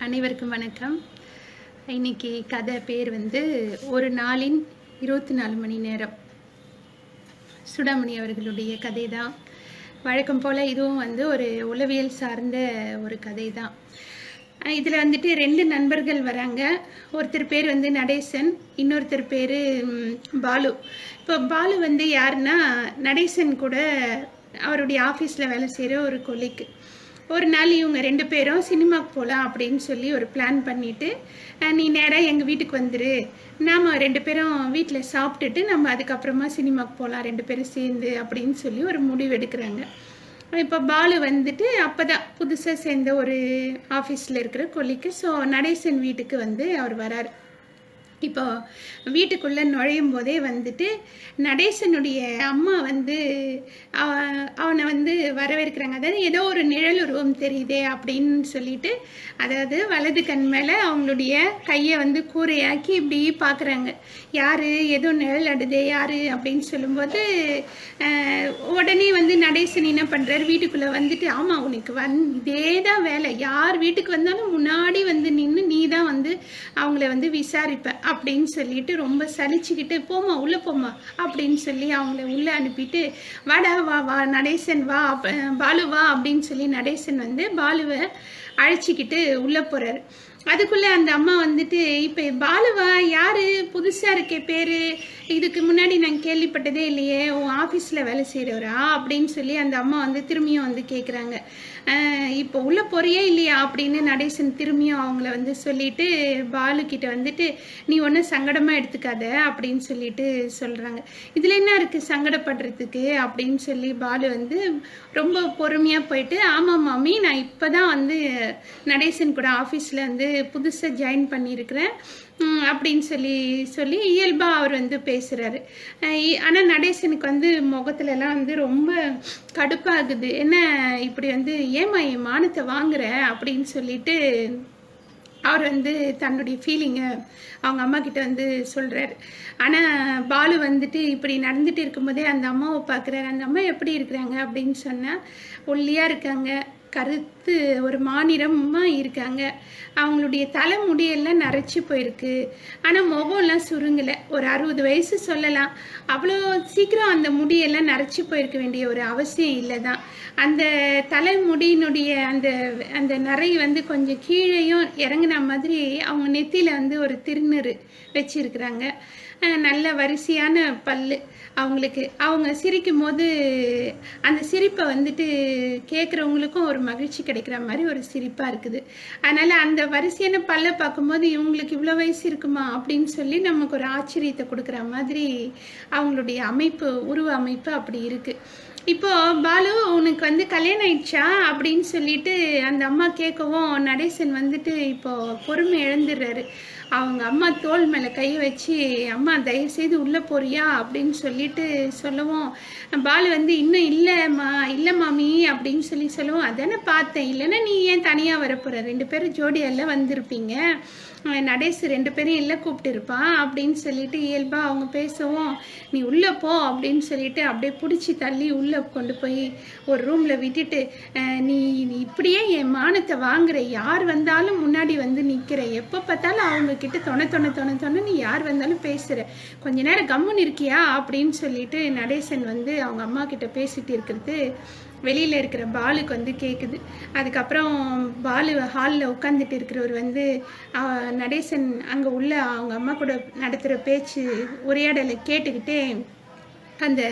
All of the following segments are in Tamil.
அனைவருக்கும் வணக்கம். இன்னைக்கு கதை பேர் வந்து ஒரு நாளின் 24 மணி நேரம். சுடாமணி அவர்களுடைய கதை தான். வழக்கம் போல் இதுவும் வந்து ஒரு உளவியல் சார்ந்த ஒரு கதை தான். இதில் வந்துட்டு 2 நண்பர்கள் வராங்க. ஒருத்தர் பேர் வந்து நடேசன், இன்னொருத்தர் பேர் பாலு. இப்போ பாலு வந்து யாருன்னா நடேசன் கூட அவருடைய ஆஃபீஸில் வேலை செய்கிற ஒரு கொலிக்கு. ஒரு நாள் இவங்க 2 பேரும் சினிமாவுக்கு போகலாம் அப்படின்னு சொல்லி ஒரு பிளான் பண்ணிவிட்டு, நீ நேராக எங்கள் வீட்டுக்கு வந்துரு, நாம் 2 பேரும் வீட்டில் சாப்பிட்டுட்டு நம்ம அதுக்கப்புறமா சினிமாவுக்கு போகலாம் 2 பேரும் சேர்ந்து அப்படின்னு சொல்லி ஒரு முடிவு எடுக்கிறாங்க. இப்போ பாலு வந்துட்டு அப்போ தான் புதுசாக சேர்ந்த ஒரு ஆஃபீஸில் இருக்கிற கொல்லிக்கு. ஸோ நடேசன் வீட்டுக்கு வந்து அவர் வரார். இப்போ வீட்டுக்குள்ளே நுழையும் போதே வந்துட்டு நடேசனுடைய அம்மா வந்து அவனை வந்து வரவேற்கிறாங்க. அதாவது ஏதோ ஒரு நிழல் உருவம் தெரியுதே அப்படின்னு சொல்லிட்டு, அதாவது வலது கண் மேலே அவங்களுடைய கையை வந்து கூரையாக்கி இப்படி பார்க்குறாங்க. யார் ஏதோ நிழல் அடுதே யார் அப்படின்னு சொல்லும்போது உடனே வந்து நடேசன் என்ன பண்ணுறாரு, வீட்டுக்குள்ளே வந்துட்டு, ஆமாம் உனக்கு இதே தான் வேலை, யார் வீட்டுக்கு வந்தாலும் முன்னாடி வந்து நின்று நீ தான் வந்து அவங்கள வந்து விசாரிப்ப அப்படின்னு சொல்லிட்டு ரொம்ப சலிச்சுக்கிட்டு, போமா உள்ளே போமா அப்படின்னு சொல்லி அவங்கள உள்ளே அனுப்பிட்டு, வாடா வா வா நடேசன் வா, பாலு வா அப்படின்னு சொல்லி நடேசன் வந்து பாலுவை அழைச்சிக்கிட்டு உள்ளே போகிறாரு. அதுக்குள்ளே அந்த அம்மா வந்துட்டு, இப்போ பாலுவா யார், புதுசாக இருக்கே பேர், இதுக்கு முன்னாடி நான் கேள்விப்பட்டதே இல்லையே, உன் ஆஃபீஸில் வேலை செய்கிறவரா அப்படின்னு சொல்லி அந்த அம்மா வந்து திரும்பியும் வந்து கேட்குறாங்க. இப்போ உள்ளே போறியே இல்லையா அப்படின்னு நடேசன் திரும்பியும் அவங்கள வந்து சொல்லிட்டு பாலுக்கிட்ட வந்துட்டு, நீ ஒன்றும் சங்கடமாக எடுத்துக்காத அப்படின்னு சொல்லிட்டு சொல்கிறாங்க. இதில் என்ன இருக்குது சங்கடப்படுறதுக்கு அப்படின்னு சொல்லி பாலு வந்து ரொம்ப பொறுமையாக போயிட்டு, ஆமாம் மாமி, நான் இப்போ தான் வந்து நடேசன் கூட ஆஃபீஸில் வந்து புதுசாக ஜாயின் பண்ணியிருக்கிறேன் அப்படின்னு சொல்லி இயல்பாக அவர் வந்து பேசுகிறாரு. ஆனால் நடேசனுக்கு வந்து முகத்துலலாம் வந்து ரொம்ப கடுப்பாகுது. என்ன இப்படி வந்து ஏமா என் மானத்தை வாங்குற அப்படின்னு சொல்லிட்டு அவர் வந்து தன்னுடைய ஃபீலிங்கை அவங்க அம்மா கிட்ட வந்து சொல்கிறாரு. ஆனால் பாலு வந்துட்டு இப்படி நடந்துட்டு இருக்கும்போதே அந்த அம்மாவை பார்க்குறாரு. அந்த அம்மா எப்படி இருக்கிறாங்க அப்படின்னு சொன்னால், ஒல்லியாக இருக்காங்க, கருத்து ஒரு மாநிறமாக இருக்காங்க, அவங்களுடைய தலைமுடியெல்லாம் நரைச்சி போயிருக்கு, ஆனால் முகம்லாம் சுருங்கலை. ஒரு 60 வயசு சொல்லலாம். அவ்வளோ சீக்கிரம் அந்த முடியெல்லாம் நரைச்சி போயிருக்க வேண்டிய ஒரு அவசியம் இல்லை தான். அந்த தலைமுடியினுடைய அந்த அந்த நரை வந்து கொஞ்சம் கீழேயும் இறங்கின மாதிரி அவங்க நெத்தியில் வந்து ஒரு திருநீர் வச்சிருக்கிறாங்க. நல்ல வரிசையான பல்லு அவங்களுக்கு. அவங்க சிரிக்கும் போது அந்த சிரிப்பை வந்துட்டு கேட்குறவங்களுக்கும் ஒரு மகிழ்ச்சி கிடைக்கிற மாதிரி ஒரு சிரிப்பாக இருக்குது. அதனால் அந்த வரிசையான பல்லை பார்க்கும்போது இவங்களுக்கு இவ்வளோ வயசு இருக்குமா அப்படின்னு சொல்லி நமக்கு ஒரு ஆச்சரியத்தை கொடுக்குற மாதிரி அவங்களுடைய அமைப்பு, உருவ அமைப்பு அப்படி இருக்குது. இப்போ பாலு உனக்கு வந்து கல்யாணம் ஆயிடுச்சா அப்படின்னு சொல்லிட்டு அந்த அம்மா கேட்கவும் நடேசன் வந்துட்டு இப்போ பொறுமை இழந்துடுறாரு. அவங்க அம்மா தோள் மேலே கை வச்சு, அம்மா தயவுசெய்து உள்ளே போறியா அப்படின்னு சொல்லிட்டு சொல்லவும், பாலு வந்து இன்னும் இல்லை மாமி அப்படின்னு சொல்லவும், அதானே பார்த்தேன், இல்லைன்னா நீ ஏன் தனியாக வரப்போகிற, 2 பேரும் ஜோடியெல்லாம் வந்திருப்பீங்க, நடேசு 2 பேரும் இல்லை கூப்பிட்டு இருப்பான் அப்படின்னு சொல்லிட்டு இயல்பாக அவங்க பேசவும், நீ உள்ளே போ அப்படின்னு சொல்லிட்டு அப்படியே பிடிச்சி தள்ளி உள்ளே கொண்டு போய் ஒரு ரூமில் விட்டுட்டு, நீ இப்படியே என் மானத்தை வாங்குற, யார் வந்தாலும் முன்னாடி வந்து நிற்கிற, எப்போ பார்த்தாலும் அவங்க கிட்ட தொண நீ யார் வந்தாலும் பேசுகிற, கொஞ்ச நேரம் கம்முன்னு இருக்கியா அப்படின்னு சொல்லிட்டு நடேசன் வந்து அவங்க அம்மா கிட்ட பேசிட்டு இருக்கிறது வெளியில் இருக்கிற பாலுக்கு வந்து கேட்குது. அதுக்கப்புறம் பாலு ஹாலில் உட்காந்துட்டு இருக்கிறவர் வந்து நடேசன் அங்கே உள்ள அவங்க அம்மா கூட நடத்துகிற பேச்சு உரையாடலை கேட்டுக்கிட்டே அந்த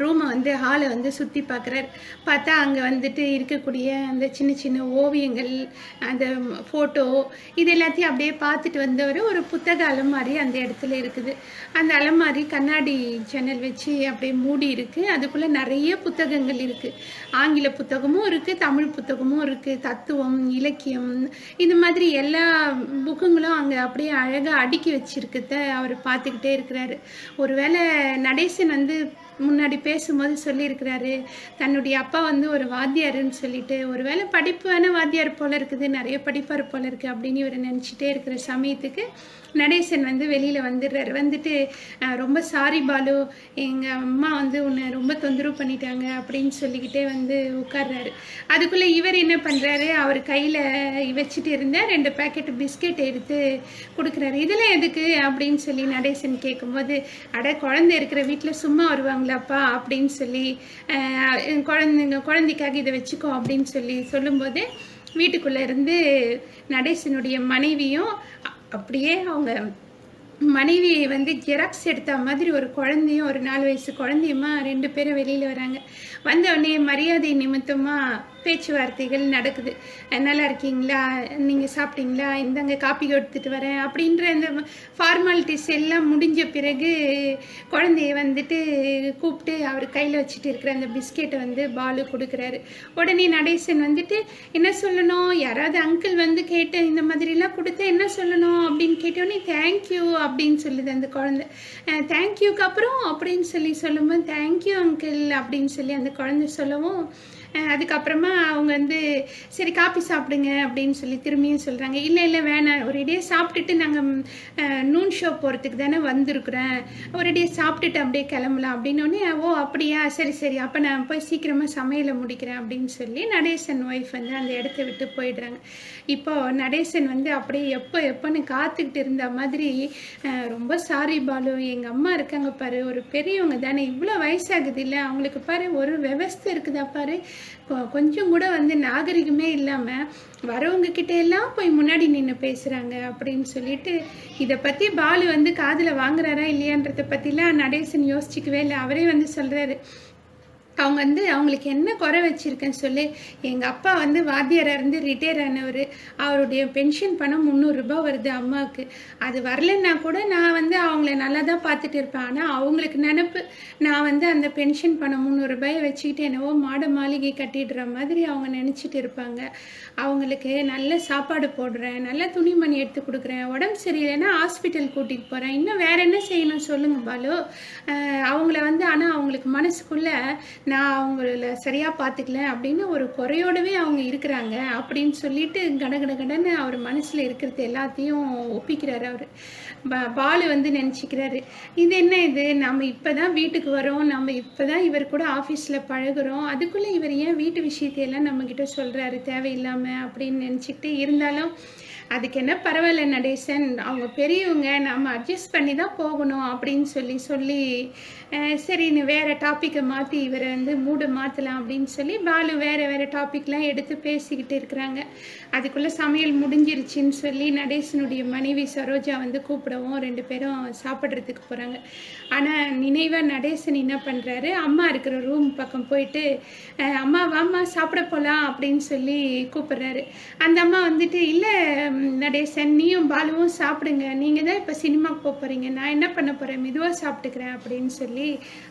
ரூமை வந்து ஹாலை வந்து சுற்றி பார்க்குறாரு. பார்த்தா அங்கே வந்துட்டு இருக்கக்கூடிய அந்த சின்ன சின்ன ஓவியங்கள், அந்த ஃபோட்டோ, இது எல்லாத்தையும் அப்படியே பார்த்துட்டு வந்தவர் ஒரு புத்தக அலமாரி அந்த இடத்துல இருக்குது. அந்த அலமாரி கண்ணாடி ஜன்னல் வச்சு அப்படியே மூடி இருக்குது. அதுக்குள்ளே நிறைய புத்தகங்கள் இருக்குது. ஆங்கில புத்தகமும் இருக்குது, தமிழ் புத்தகமும் இருக்குது, தத்துவம், இலக்கியம், இந்த மாதிரி எல்லா புக்குங்களும் அங்கே அப்படியே அழகாக அடுக்கி வச்சுருக்கிறத அவர் பார்த்துக்கிட்டே இருக்கிறாரு. ஒருவேளை நடேசன் வந்து முன்னாடி பேசும்போது சொல்லியிருக்கிறாரு, தன்னுடைய அப்பா வந்து ஒரு வாத்தியாருன்னு சொல்லிட்டு, ஒருவேளை படிப்பான வாத்தியார் போல இருக்குது, நிறைய படிப்பார் போல இருக்குது அப்படின்னு இவர் நினச்சிட்டே இருக்கிற சமயத்துக்கு நடேசன் வந்து வெளியில் வந்துடுறாரு. வந்துட்டு ரொம்ப சாரி பாலு, எங்கள் அம்மா வந்து உன்னை ரொம்ப தொந்தரவு பண்ணிட்டாங்க அப்படின்னு சொல்லிக்கிட்டே வந்து உட்கார்றாரு. அதுக்குள்ளே இவர் என்ன பண்ணுறாரு, அவர் கையில் வச்சுட்டு இருந்த 2 பேக்கெட் பிஸ்கெட் எடுத்து கொடுக்குறாரு. இதெல்லாம் எதுக்கு அப்படின்னு சொல்லி நடேசன் கேட்கும்போது, அட குழந்தை இருக்கிற வீட்டில் சும்மா வருவாங்களாப்பா அப்படின்னு சொல்லி குழந்தைக்காக இதை வச்சுக்கோ அப்படின்னு சொல்லி சொல்லும்போது, வீட்டுக்குள்ளே இருந்து நடேசனுடைய மனைவியும் அப்படியே அவங்க மனைவியை வந்து ஜெராக்ஸ் எடுத்த மாதிரி ஒரு குழந்தையும், ஒரு 4 வயசு குழந்தையுமா 2 பேரும் வெளியில் வராங்க. வந்தவுடனே மரியாதை நிமித்தமாக பேச்சுவார்த்தைகள் நடக்குது. நல்லா இருக்கீங்களா, நீங்கள் சாப்பிட்டீங்களா, இந்தாங்க காப்பி எடுத்துகிட்டு வரேன் அப்படின்ற அந்த ஃபார்மாலிட்டிஸ் எல்லாம் முடிஞ்ச பிறகு குழந்தைய வந்துட்டு கூப்பிட்டு அவர் கையில் வச்சுட்டு இருக்கிற அந்த பிஸ்கெட்டை வந்து பாலு கொடுக்குறாரு. உடனே நடேசன் வந்துட்டு என்ன சொல்லணும், யாராவது அங்கிள் வந்து கேட்டு இந்த மாதிரிலாம் கொடுத்தா என்ன சொல்லணும் அப்படின்னு கேட்டோடனே தேங்க்யூ அப்படின்னு சொல்லுது அந்த குழந்தை. தேங்க்யூக்கு அப்புறம் அப்படின்னு சொல்லி சொல்லும்போது தேங்க்யூ அங்கிள் அப்படின்னு சொல்லி அந்த குழந்தை சொல்லவும், அதுக்கப்புறமா அவங்க வந்து சரி காப்பி சாப்பிடுங்க அப்படின்னு சொல்லி திரும்பியும் சொல்கிறாங்க. இல்லை இல்லை வேணாம், ஒரேடியே சாப்பிட்டுட்டு நாங்கள் நூன் ஷோ போகிறதுக்கு தானே வந்திருக்குறேன், ஒரேடியே சாப்பிட்டுட்டு அப்படியே கிளம்பலாம் அப்படின்னோடனே, ஓ அப்படியா, சரி சரி அப்போ நான் போய் சீக்கிரமாக சமையலை முடிக்கிறேன் அப்படின்னு சொல்லி நடேசன் ஒய்ஃப் வந்து அந்த இடத்த விட்டு போயிடுறாங்க. இப்போது நடேசன் வந்து அப்படியே எப்போன்னு காத்துக்கிட்டு இருந்த மாதிரி, ரொம்ப சாரி பாலு, எங்கள் அம்மா இருக்காங்க பாரு, ஒரு பெரியவங்க தானே, இவ்வளோ வயசாகுது இல்லை, அவங்களுக்கு பாரு ஒரு விவஸ்தை இருக்குதா பாரு, கொஞ்சம் கூட வந்து நாகரிகமே இல்லாமல் வரவங்க கிட்ட எல்லாம் போய் முன்னாடி நின்று பேசுகிறாங்க அப்படின்னு சொல்லிட்டு, இதை பற்றி பாலு வந்து காதில் வாங்குறாரா இல்லையான்றதை பற்றிலாம் நடேசன் யோசிச்சுக்கவே இல்லை. அவரே வந்து சொல்கிறாரு, அவங்க வந்து அவங்களுக்கு என்ன குறை வச்சுருக்கேன்னு சொல்லி, எங்கள் அப்பா வந்து வாத்தியாராக இருந்து ரிட்டையர் ஆனவர், அவருடைய பென்ஷன் பணம் 300 ரூபாய் வருது அம்மாவுக்கு, அது வரலன்னா கூட நான் வந்து அவங்கள நல்லா தான் பார்த்துட்டு இருப்பேன், ஆனால் அவங்களுக்கு நினப்பு நான் வந்து அந்த பென்ஷன் பணம் 300 ரூபாயை வச்சுக்கிட்டு என்னவோ மாட மாளிகை கட்டிடுற மாதிரி அவங்க நினச்சிட்டு இருப்பாங்க. அவங்களுக்கு நல்ல சாப்பாடு போடுறேன், நல்ல துணிமணி எடுத்து கொடுக்குறேன், உடம்பு சரியில்லைன்னா ஹாஸ்பிட்டல் கூட்டிகிட்டு போகிறேன், இன்னும் வேறு என்ன செய்யணும் சொல்லுங்கள் பாலு, அவங்கள வந்து ஆனால் அவங்களுக்கு மனசுக்குள்ளே நான் அவங்கள சரியாக பார்த்துக்கல அப்படின்னு ஒரு குறையோடவே அவங்க இருக்கிறாங்க அப்படின்னு சொல்லிட்டு கடன்னு அவர் மனசில் இருக்கிறது எல்லாத்தையும் ஒப்பிக்கிறாரு. அவர் பாலு வந்து நினச்சிக்கிறாரு, இது என்ன இது, நம்ம இப்போ தான் வீட்டுக்கு வரோம், நம்ம இப்போ தான் இவர் கூட ஆஃபீஸில் பழகுறோம், அதுக்குள்ளே இவர் ஏன் வீட்டு விஷயத்தையெல்லாம் நம்மக்கிட்ட சொல்கிறாரு தேவையில்லாமல் அப்படின்னு நினச்சிக்கிட்டு, இருந்தாலும் அதுக்கு என்ன பரவாயில்ல நடேசன், அவங்க பெரியவங்க, நம்ம அட்ஜஸ்ட் பண்ணி தான் போகணும் அப்படின்னு சொல்லி சரின்னு வேறு டாப்பிக்கை மாற்றி இவரை வந்து மூடை மாற்றலாம் அப்படின்னு சொல்லி பாலு வேறு டாப்பிக்லாம் எடுத்து பேசிக்கிட்டு இருக்கிறாங்க. அதுக்குள்ளே சமையல் முடிஞ்சிருச்சுன்னு சொல்லி நடேசனுடைய மனைவி சரோஜா வந்து கூப்பிடவும் 2 பேரும் சாப்பிட்றதுக்கு போகிறாங்க. ஆனால் நினைவாக நடேசன் என்ன பண்ணுறாரு, அம்மா இருக்கிற ரூம் பக்கம் போயிட்டு அம்மா வாம்மா சாப்பிட போகலாம் அப்படின்னு சொல்லி கூப்பிட்றாரு. அந்த அம்மா வந்துட்டு, இல்லை நடேசன், நீயும் பாலுவும் சாப்பிடுங்க, நீங்கள் தான் இப்போ சினிமாவுக்கு போகிறீங்க, நான் என்ன பண்ண போகிறேன், மெதுவாக சாப்பிட்டுக்கிறேன் அப்படின்னு சொல்லி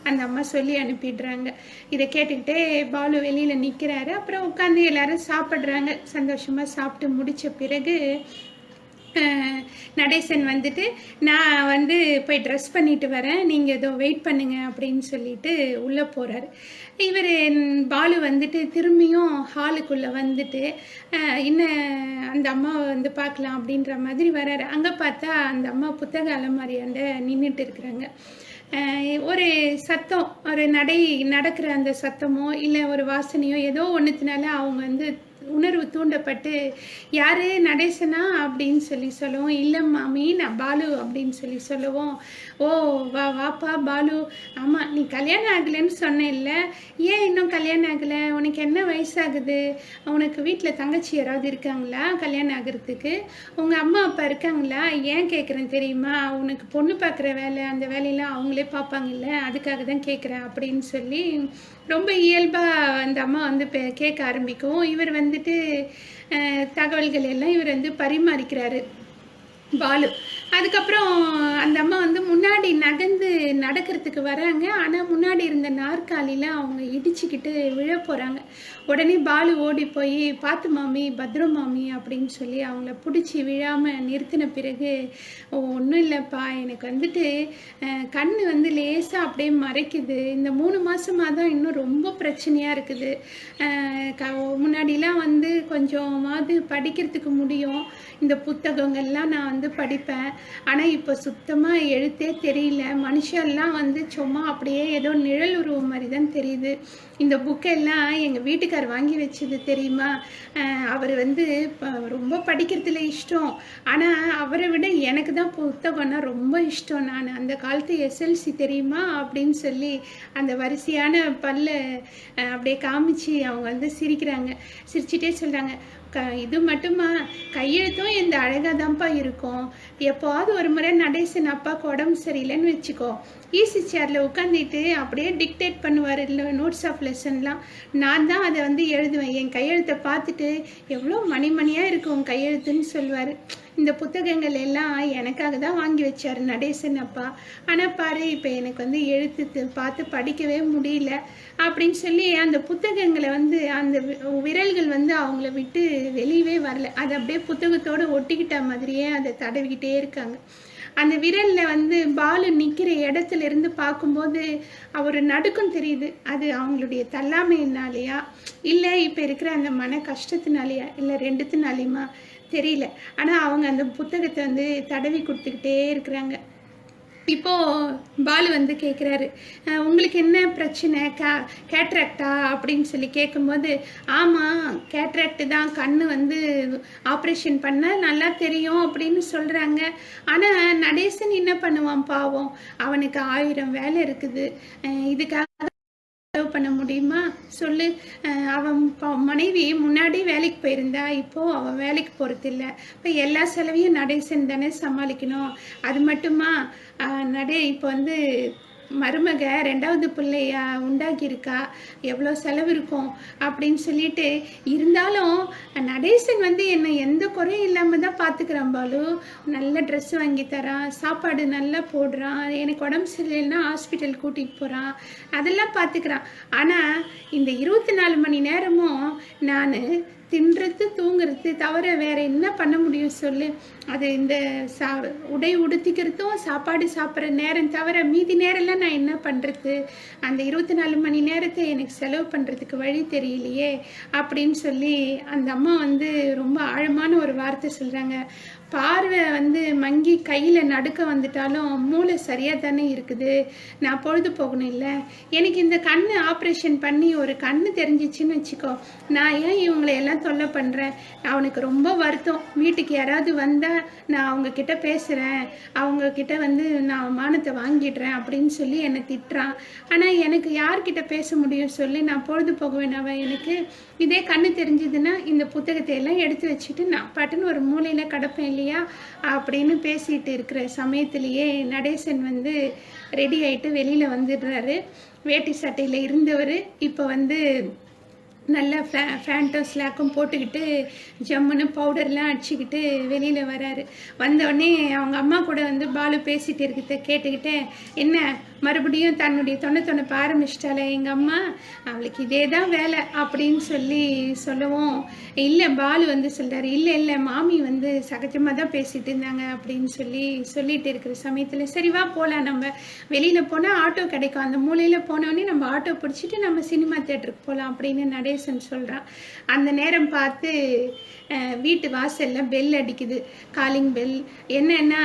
அந்த அம்மா சொல்லி அனுப்பிடுறாங்க. இதை கேட்டுக்கிட்டே பாலு வெளியில் நிற்கிறாரு. அப்புறம் உட்காந்து எல்லாரும் சாப்பிட்றாங்க. சந்தோஷமாக சாப்பிட்டு முடித்த பிறகு நடேசன் வந்துட்டு, நான் வந்து போய் ட்ரெஸ் பண்ணிட்டு வரேன், நீங்கள் ஏதோ வெயிட் பண்ணுங்க அப்படின்னு சொல்லிட்டு உள்ளே போகிறாரு. இவர் பாலு வந்துட்டு திரும்பியும் ஹாலுக்குள்ளே வந்துட்டு இன்னும் அந்த அம்மாவை வந்து பார்க்கலாம் அப்படின்ற மாதிரி வர்றாரு. அங்கே பார்த்தா அந்த அம்மா புத்தக அலமாரியாண்ட நின்றுட்டு இருக்கிறாங்க. ஒரு சத்தம், ஒரு நடக்கிற அந்த சத்தமோ இல்லை ஒரு வாசனையோ ஏதோ ஒன்றுத்தினால அவங்க வந்து உணர்வு தூண்டப்பட்டு, யார் நடேசனா அப்படின்னு சொல்லவும், இல்லை மாமி நான் பாலு அப்படின்னு சொல்லவும், ஓ வாப்பா பாலு, ஆமாம் நீ கல்யாணம் ஆகலைன்னு சொன்னேன்ல, ஏன் இன்னும் கல்யாணம் ஆகலை, உனக்கு என்ன வயசாகுது, உனக்கு வீட்டில் தங்கச்சி யாராவது இருக்காங்களா கல்யாணம் ஆகிறதுக்கு, உங்கள் அம்மா அப்பா இருக்காங்களா, ஏன் கேட்குறேன் தெரியுமா, உனக்கு பொண்ணு பார்க்குற வேலை அந்த வேலையெல்லாம் அவங்களே பார்ப்பாங்கல்ல, அதுக்காக தான் கேட்குறேன் அப்படின்னு சொல்லி ரொம்ப இயல்பாக அந்த அம்மா வந்து கேட்க ஆரம்பிக்கவும், இவர் வந்துட்டு தகவல்கள் எல்லாம் இவர் வந்து பரிமாறிக்கிறாரு பாலு. அதுக்கப்புறம் அந்த அம்மா வந்து முன்னாடி நகர்ந்து நடக்கிறதுக்கு வராங்க. ஆனால் முன்னாடி இருந்த நாற்காலியில் அவங்க இடிச்சுக்கிட்டு விழ போகிறாங்க. உடனே பாலு ஓடி போய் பார்த்து மாமி பத்ரம் மாமி அப்படின்னு சொல்லி அவங்கள பிடிச்சி விழாமல் நிறுத்தின பிறகு, ஒன்றும் இல்லைப்பா, எனக்கு வந்துட்டு கண் வந்து லேசாக அப்படியே மறைக்குது. இந்த 3 மாதமாக தான் இன்னும் ரொம்ப பிரச்சனையாக இருக்குது. முன்னாடிலாம் வந்து கொஞ்சமாவது படிக்கிறதுக்கு முடியும். இந்த புத்தகங்கள்லாம் நான் வந்து படிப்பேன். ஆனால் இப்போ சுத்தமாக எழுத்தே தெரியல. மனுஷெல்லாம் வந்து சும்மா அப்படியே ஏதோ நிழல் உருவம் மாதிரி தான் தெரியுது. இந்த புக்கெல்லாம் எங்கள் வீட்டுக்கார் வாங்கி வச்சது தெரியுமா? அவர் வந்து ரொம்ப படிக்கிறதுல இஷ்டம். ஆனால் அவரை விட எனக்கு தான் புத்தகம்னா ரொம்ப இஷ்டம். நான் அந்த காலத்து எஸ்எல்சி தெரியுமா அப்படின்னு சொல்லி அந்த வரிசையான பல்ல அப்படியே காமிச்சு அவங்க வந்து சிரிக்கிறாங்க. சிரிச்சிட்டே சொல்கிறாங்க, இது மட்டுமா, கையெழுத்தும் இந்த அழகாக தான்ப்பா இருக்கும். எப்போவாவது ஒரு முறை நடேசன் அப்பாவுக்கு உடம்பு சரியில்லைன்னு வச்சுக்கோ, ஈஸி சேரில் உட்காந்துட்டு அப்படியே டிக்டேட் பண்ணுவார். இல்லை நோட்ஸ் ஆஃப் லெசன்லாம் நான் தான் அதை வந்து எழுதுவேன். என் கையெழுத்தை பார்த்துட்டு எவ்வளோ மணிமணியாக இருக்கும் உன் கையெழுத்துன்னு சொல்லுவார். இந்த புத்தகங்கள் எல்லாம் எனக்காக தான் வாங்கி வச்சார் நடேசன் அப்பா. ஆனால் பாரு, இப்போ எனக்கு வந்து எழுத்து பார்த்து படிக்கவே முடியல அப்படின்னு சொல்லி அந்த புத்தகங்களை வந்து அந்த விரல்கள் வந்து அவங்கள விட்டு வெளியவே வரல. அது அப்படியே புத்தகத்தோடு ஒட்டிக்கிட்ட மாதிரியே அதை தடவிக்கிட்டே இருக்காங்க. அந்த விரலில் வந்து பாலு நிற்கிற இடத்துல இருந்து பார்க்கும்போது அவர் நடுக்கம் தெரியுது. அது அவங்களுடைய தள்ளாமையினாலேயா, இல்லை இப்போ இருக்கிற அந்த மன கஷ்டத்தினாலேயா, இல்லை ரெண்டுத்தினாலேயுமா தெரியல. ஆனால் அவங்க அந்த புத்தகத்தை வந்து தடவி கொடுத்துக்கிட்டே இருக்கிறாங்க. இப்போது பாலு வந்து கேட்குறாரு, உங்களுக்கு என்ன பிரச்சனை, கேட்ராக்டா அப்படின்னு சொல்லி கேட்கும்போது, ஆமாம் கேட்ராக்டு தான், கண் வந்து ஆப்ரேஷன் பண்ண நல்லா தெரியும் அப்படின்னு சொல்கிறாங்க. ஆனால் நடேசன் என்ன பண்ணுவான் பாவம், அவனுக்கு 1000 வேலை இருக்குது. இதுக்காக பண்ண முடியுமா சொல்லு? அவன் மனைவி முன்னாடி வேலைக்கு போயிருந்தா, இப்போது அவன் வேலைக்கு போகிறதில்ல. இப்போ எல்லா செலவையும் நடேசன் தானே சமாளிக்கணும். அது மட்டுமா, இப்போ வந்து மருமக 2வது பிள்ளையா உண்டாக்கியிருக்கா, எவ்வளோ செலவு இருக்கும் அப்படின்னு சொல்லிட்டு, இருந்தாலும் நடேசன் வந்து என்னை எந்த குறையும் இல்லாமல் தான் பார்த்துக்கிறான் பாலு. நல்ல ட்ரெஸ் வாங்கி தரான், சாப்பாடு நல்லா போடுறான், எனக்கு உடம்பு சரியில்லைன்னா ஹாஸ்பிட்டல் கூட்டிகிட்டு போகிறான், அதெல்லாம் பார்த்துக்கிறான். ஆனால் இந்த 24 மணி நேரமும் நான் தின்றது தூங்குறது தவிர வேற என்ன பண்ண முடியும் சொல்லு? அது இந்த உடை உடுத்திக்கிறதும் சாப்பாடு சாப்பிட்ற நேரம் தவிர மீதி நேரம்லாம் நான் என்ன பண்ணுறது? அந்த 24 மணி நேரத்தை எனக்கு செலவு பண்ணுறதுக்கு வழி தெரியலையே அப்படின்னு சொல்லி அந்த அம்மா வந்து ரொம்ப ஆழமான ஒரு வார்த்தை சொல்கிறாங்க. பார்வை வந்து மங்கி கையில் நடுக்க வந்துட்டாலும் மூளை சரியாக தானே இருக்குது. நான் பொழுது போகணும் இல்லை? எனக்கு இந்த கண் ஆப்ரேஷன் பண்ணி ஒரு கண் தெரிஞ்சிச்சின்னு வச்சுக்கோ, நான் ஏன் இவங்களை எல்லாம் தொல்லை பண்ணுறேன்? அவனுக்கு ரொம்ப வருத்தம். வீட்டுக்கு யாராவது வந்தால் நான் அவங்கக்கிட்ட பேசுகிறேன், அவங்கக்கிட்ட வந்து நான் மானத்தை வாங்கிடுறேன் அப்படின்னு சொல்லி என்னை திட்டுறான். ஆனால் எனக்கு யார்கிட்ட பேச முடியும் சொல்லி? நான் பொழுது போக வேணாவா எனக்கு? இதே கண்ணு தெரிஞ்சதுன்னா இந்த புத்தகத்தை எல்லாம் எடுத்து வச்சுட்டு நான் பாட்டுன்னு ஒரு மூலையில் கிடப்பேன் இல்லையா அப்படின்னு பேசிட்டு இருக்கிற சமயத்திலேயே நடேசன் வந்து ரெடி ஆகிட்டு வெளியில் வந்துடுறாரு. வேட்டி சட்டையில் இருந்தவர் இப்போ வந்து நல்லா ஃபேண்ட்டும் ஸ்லாக்கும் போட்டுக்கிட்டு ஜம்முன்னு பவுடர்லாம் அடிச்சுக்கிட்டு வெளியில் வராரு. வந்தோடனே அவங்க அம்மா கூட வந்து பாலு பேசிகிட்டு இருக்கிறத கேட்டுக்கிட்டே, என்ன மறுபடியும் தன்னுடைய தொண்ண ஆரம்பிச்சிட்டால எங்கள் அம்மா, அவளுக்கு இதே தான் வேலை அப்படின்னு சொல்லவும், இல்லை பாலு வந்து சொல்கிறாரு, இல்லை மாமி வந்து சகஜமாக தான் பேசிகிட்டு இருந்தாங்க அப்படின்னு சொல்லிட்டு இருக்கிற சமயத்தில், சரி வா போகலாம், நம்ம வெளியில் போனால் ஆட்டோ கிடைக்கும், அந்த மூலையில் போனோடனே நம்ம ஆட்டோ பிடிச்சிட்டு நம்ம சினிமா தேட்டருக்கு போகலாம் அப்படின்னு நடேசன் சொல்கிறான். அந்த நேரம் பார்த்து வீட்டு வாசலில் பெல் அடிக்குது, காலிங் பெல். என்னன்னா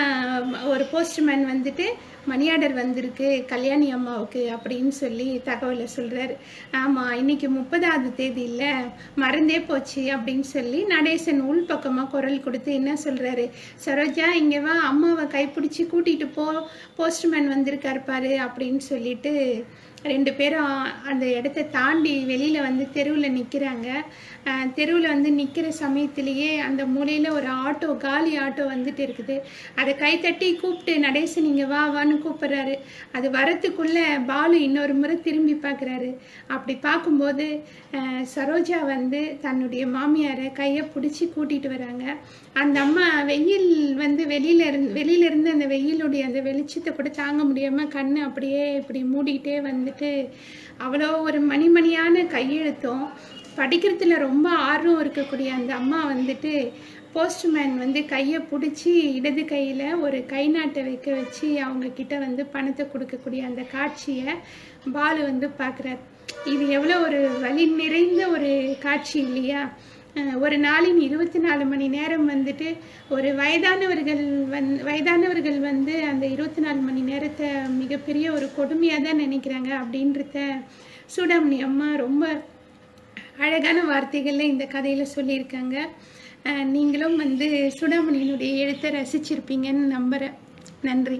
ஒரு போஸ்ட்மேன் வந்துட்டு மணி ஆர்டர் வந்திருக்கு கல்யாணி அம்மாவுக்கு அப்படின்னு சொல்லி தகவலை சொல்கிறாரு. ஆமாம், இன்னைக்கு 30வது தேதி இல்லை, மறந்தே போச்சு அப்படின்னு சொல்லி நடேசன் உள்பக்கமாக குரல் கொடுத்து என்ன சொல்கிறாரு, சரோஜா இங்கே வா, அம்மாவை கைப்பிடிச்சி கூட்டிகிட்டு போஸ்ட்மேன் வந்திருக்காரு பாரு அப்படின்னு சொல்லிட்டு 2 பேரும் அந்த இடத்த தாண்டி வெளியில் வந்து தெருவில் நிற்கிறாங்க. தெருவில் வந்து நிற்கிற சமயத்திலேயே அந்த மூலையில் ஒரு ஆட்டோ, காலி ஆட்டோ வந்துட்டு இருக்குது. அதை கைத்தட்டி கூப்பிட்டு நடேசன் இங்கே வா வான்னு கூப்பிட்றாரு. அது வரத்துக்குள்ளே பாலு இன்னொரு முறை திரும்பி பார்க்குறாரு. அப்படி பார்க்கும்போது சரோஜா வந்து தன்னுடைய மாமியாரை கையை பிடிச்சி கூட்டிகிட்டு வராங்க. அந்த அம்மா வெயில் வந்து வெளியிலேருந்து அந்த வெயிலுடைய அந்த வெளிச்சத்தை கூட தாங்க முடியாமல் கண் அப்படியே இப்படி மூடிக்கிட்டே வந்துட்டு அவ்வளோ ஒரு மணிமணியான கையெழுத்தும் படிக்கிறதுல ரொம்ப ஆர்வம் இருக்கக்கூடிய அந்த அம்மா வந்துட்டு போஸ்ட்மேன் வந்து கையை பிடிச்சி இடது கையில் ஒரு கை நாட்டை வைக்க வச்சு அவங்க கிட்ட வந்து பணத்தை கொடுக்கக்கூடிய அந்த காட்சியை பாலு வந்து பார்க்குறார். இது எவ்வளோ ஒரு வலி நிறைந்த ஒரு காட்சி இல்லையா? ஒரு நாளின் 24 மணி நேரம் வந்துட்டு ஒரு வயதானவர்கள் வந்து அந்த 24 மணி நேரத்தை மிகப்பெரிய ஒரு கொடுமையாக தான் நினைக்கிறாங்க அப்படின்றத சூடாமணி அம்மா ரொம்ப அழகான வார்த்தைகளில் இந்த கதையில் சொல்லியிருக்காங்க. நீங்களும் வந்து சூடாமணியினுடைய எழுத்தை ரசிச்சிருப்பீங்கன்னு நம்புகிறேன். நன்றி.